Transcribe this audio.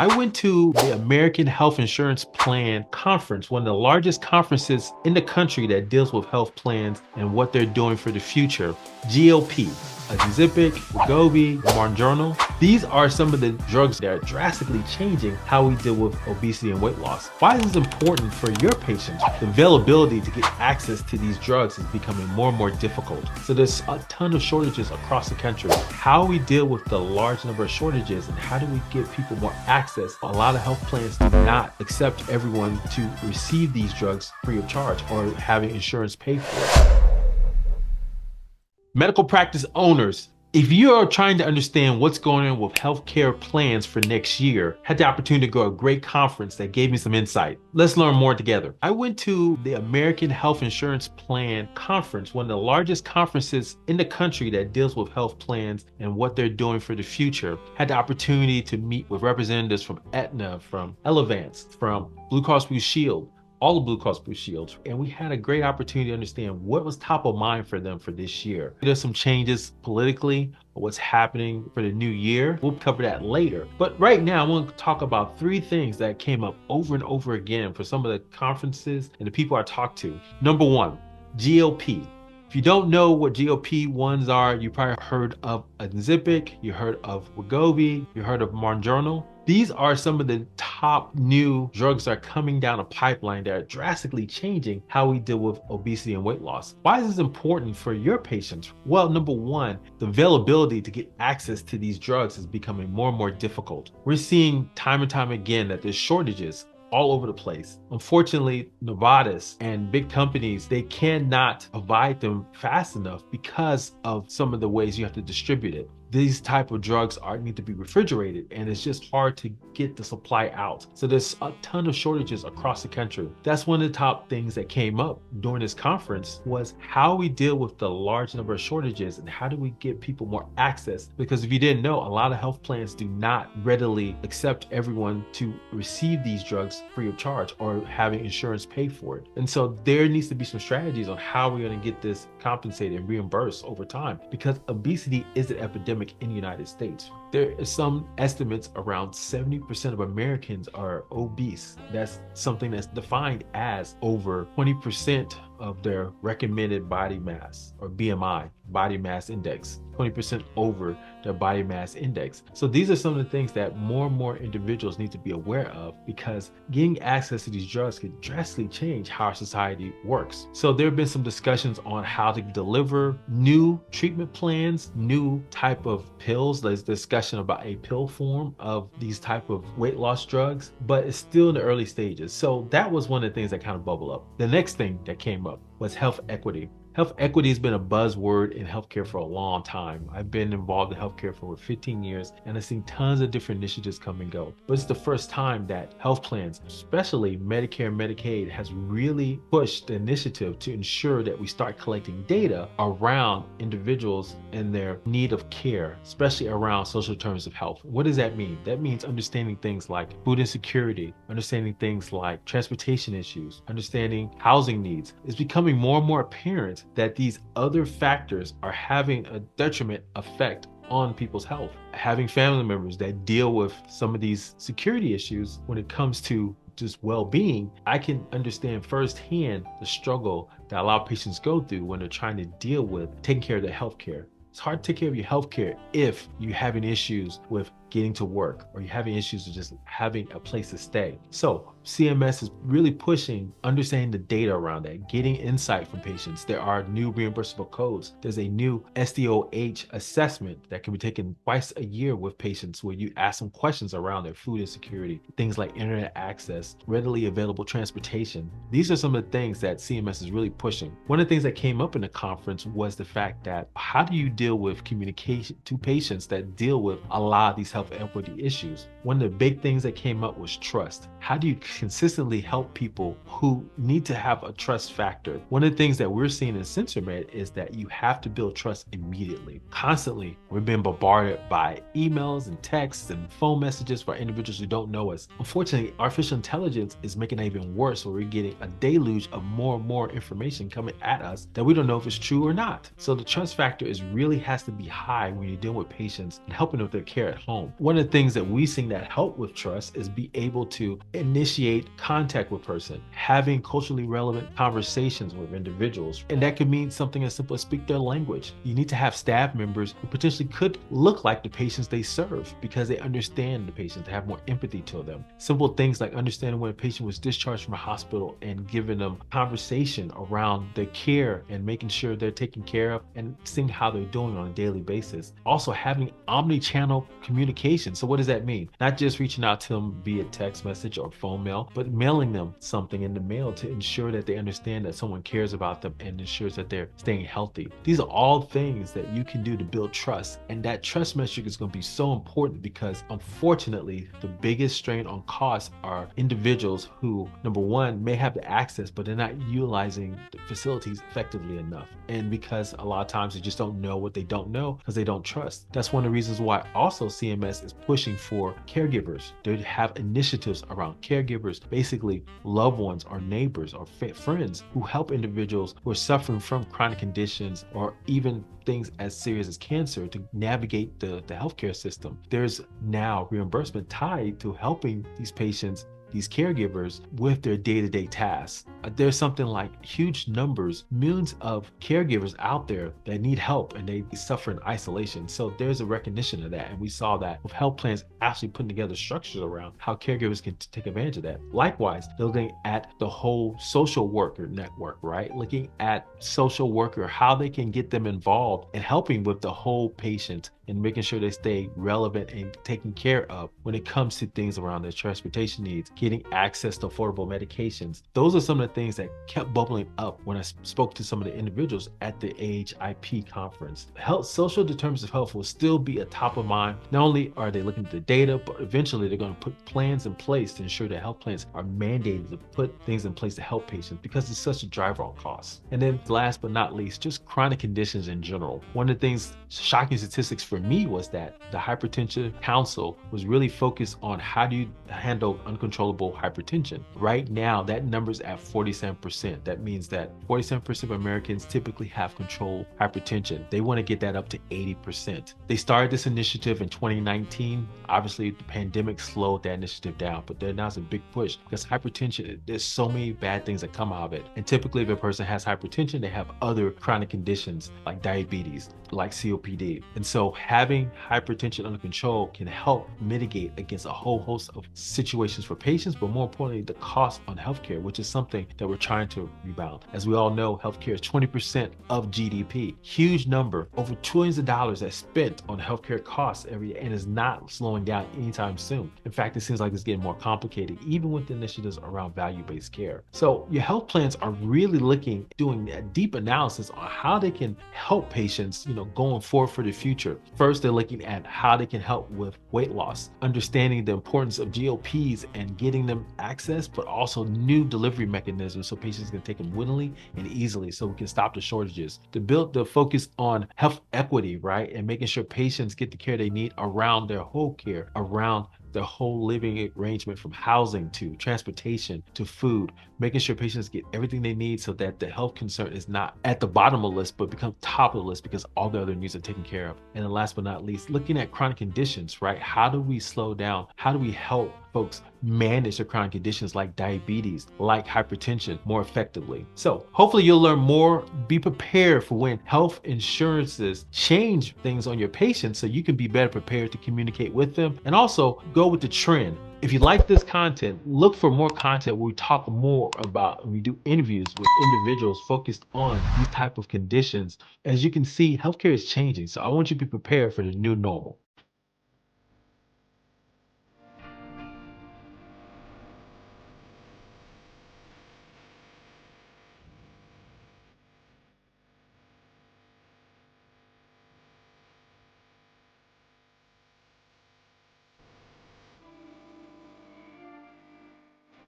I went to the American Health Insurance Plan Conference, one of the largest conferences in the country that deals with health plans and what they're doing for the future. GLP, Ozempic, Wegovy, Mounjaro. These are some of the drugs that are drastically changing how we deal with obesity and weight loss. Why is this important for your patients? The availability to get access to these drugs is becoming more and more difficult. So there's a ton of shortages across the country. How we deal with the large number of shortages and how do we give people more access? A lot of health plans do not accept everyone to receive these drugs free of charge or having insurance pay for it. Medical practice owners, if you are trying to understand what's going on with healthcare plans for next year, had the opportunity to go to a great conference that gave me some insight. Let's learn more together. I went to the American Health Insurance Plan Conference, one of the largest conferences in the country that deals with health plans and what they're doing for the future. Had the opportunity to meet with representatives from Aetna, from Elevance, from Blue Cross Blue Shield, all the Blue Cross Blue Shields, and we had a great opportunity to understand what was top of mind for them for this year. There's some changes politically, what's happening for the new year. We'll cover that later. But right now, I want to talk about three things that came up over and over again for some of the conferences and the people I talked to. Number one, GLP. If you don't know what GLP-1s are, you probably heard of Ozempic, you heard of Wegovy, you heard of Mounjaro. These are some of the top new drugs that are coming down a pipeline that are drastically changing how we deal with obesity and weight loss. Why is this important for your patients? Well, number one, the availability to get access to these drugs is becoming more and more difficult. We're seeing time and time again that there's shortages all over the place. Unfortunately, Novartis and big companies, they cannot provide them fast enough because of some of the ways you have to distribute it. These type of drugs need to be refrigerated, and it's just hard to get the supply out. So there's a ton of shortages across the country. That's one of the top things that came up during this conference was how we deal with the large number of shortages and how do we give people more access? Because if you didn't know, a lot of health plans do not readily accept everyone to receive these drugs free of charge or having insurance pay for it. And so there needs to be some strategies on how we're going to get this compensated and reimbursed over time, because obesity is an epidemic in the United States. There is some estimates around 70% of Americans are obese. That's something that's defined as over 20% of their recommended body mass, or BMI, body mass index, 20% over their body mass index. So these are some of the things that more and more individuals need to be aware of, because getting access to these drugs can drastically change how our society works. So there have been some discussions on how to deliver new treatment plans, new type of pills. There's discussion about a pill form of these type of weight loss drugs, but it's still in the early stages. So that was one of the things that kind of bubbled up. The next thing that came up was health equity. Health equity has been a buzzword in healthcare for a long time. I've been involved in healthcare for over 15 years, and I've seen tons of different initiatives come and go. But it's the first time that health plans, especially Medicare and Medicaid, has really pushed the initiative to ensure that we start collecting data around individuals and their need of care, especially around social determinants of health. What does that mean? That means understanding things like food insecurity, understanding things like transportation issues, understanding housing needs. It's becoming more and more apparent that these other factors are having a detriment effect on people's health. Having family members that deal with some of these security issues when it comes to just well-being, I can understand firsthand the struggle that a lot of patients go through when they're trying to deal with taking care of their health care. It's hard to take care of your healthcare if you're having issues with getting to work, or you're having issues with just having a place to stay. So CMS is really pushing understanding the data around that, getting insight from patients. There are new reimbursable codes. There's a new SDOH assessment that can be taken twice a year with patients, where you ask them questions around their food insecurity, things like internet access, readily available transportation. These are some of the things that CMS is really pushing. One of the things that came up in the conference was the fact that how do you deal with communication to patients that deal with a lot of these health equity issues? One of the big things that came up was trust. How do you consistently help people who need to have a trust factor? One of the things that we're seeing in SensorMed is that you have to build trust immediately. Constantly, we're being bombarded by emails and texts and phone messages for individuals who don't know us. Unfortunately, artificial intelligence is making it even worse, where we're getting a deluge of more and more information coming at us that we don't know if it's true or not. So the trust factor really has to be high when you're dealing with patients and helping them with their care at home. So one of the things that we seen that help with trust is be able to initiate contact with person, having culturally relevant conversations with individuals. And that could mean something as simple as speak their language. You need to have staff members who potentially could look like the patients they serve because they understand the patient, to have more empathy to them. Simple things like understanding when a patient was discharged from a hospital and giving them conversation around their care and making sure they're taken care of and seeing how they're doing on a daily basis. Also having omni-channel communication. So what does that mean? Not just reaching out to them via text message or phone mail, but mailing them something in the mail to ensure that they understand that someone cares about them and ensures that they're staying healthy. These are all things that you can do to build trust. And that trust metric is going to be so important because unfortunately, the biggest strain on costs are individuals who, number one, may have the access, but they're not utilizing the facilities effectively enough. And because a lot of times they just don't know what they don't know because they don't trust. That's one of the reasons why also CMS is pushing for caregivers. They have initiatives around caregivers, basically loved ones or neighbors or friends who help individuals who are suffering from chronic conditions or even things as serious as cancer to navigate the healthcare system. There's now reimbursement tied to helping these patients, these caregivers, with their day-to-day tasks. There's something like huge numbers, millions of caregivers out there that need help and they suffer in isolation. So there's a recognition of that. And we saw that with health plans actually putting together structures around how caregivers can take advantage of that. Likewise, they're looking at the whole social worker network, right? Looking at social worker, how they can get them involved and helping with the whole patient and making sure they stay relevant and taken care of when it comes to things around their transportation needs, getting access to affordable medications. Those are some of the things that kept bubbling up when I spoke to some of the individuals at the AHIP conference. Health, social determinants of health will still be a top of mind. Not only are they looking at the data, but eventually they're going to put plans in place to ensure that health plans are mandated to put things in place to help patients because it's such a driver on costs. And then last but not least, just chronic conditions in general. One of the things, shocking statistics for me, was that the Hypertension Council was really focused on how do you handle uncontrollable hypertension. Right now, that number's at 47%. That means that 47% of Americans typically have controlled hypertension. They want to get that up to 80%. They started this initiative in 2019. Obviously, the pandemic slowed that initiative down, but there now's a big push because hypertension, there's so many bad things that come out of it. And typically, if a person has hypertension, they have other chronic conditions like diabetes, like COPD. And so having hypertension under control can help mitigate against a whole host of situations for patients, but more importantly, the cost on healthcare, which is something that we're trying to rebound. As we all know, healthcare is 20% of GDP. Huge number, over trillions of dollars that's spent on healthcare costs every year and is not slowing down anytime soon. In fact, it seems like it's getting more complicated, even with initiatives around value-based care. So your health plans are really doing a deep analysis on how they can help patients, going forward for the future. First, they're looking at how they can help with weight loss, understanding the importance of GLPs and getting them access, but also new delivery mechanisms so patients can take them willingly and easily so we can stop the shortages. To build the focus on health equity, right? And making sure patients get the care they need around their whole care, around their whole living arrangement, from housing to transportation to food, making sure patients get everything they need so that the health concern is not at the bottom of the list, but become top of the list because all the other needs are taken care of. And then last but not least, looking at chronic conditions, right? How do we slow down? How do we help folks manage their chronic conditions like diabetes, like hypertension more effectively? So hopefully you'll learn more. Be prepared for when health insurances change things on your patients so you can be better prepared to communicate with them and also go with the trend. If you like this content, look for more content where we talk more about, and we do interviews with individuals focused on these type of conditions. As you can see, healthcare is changing. So I want you to be prepared for the new normal.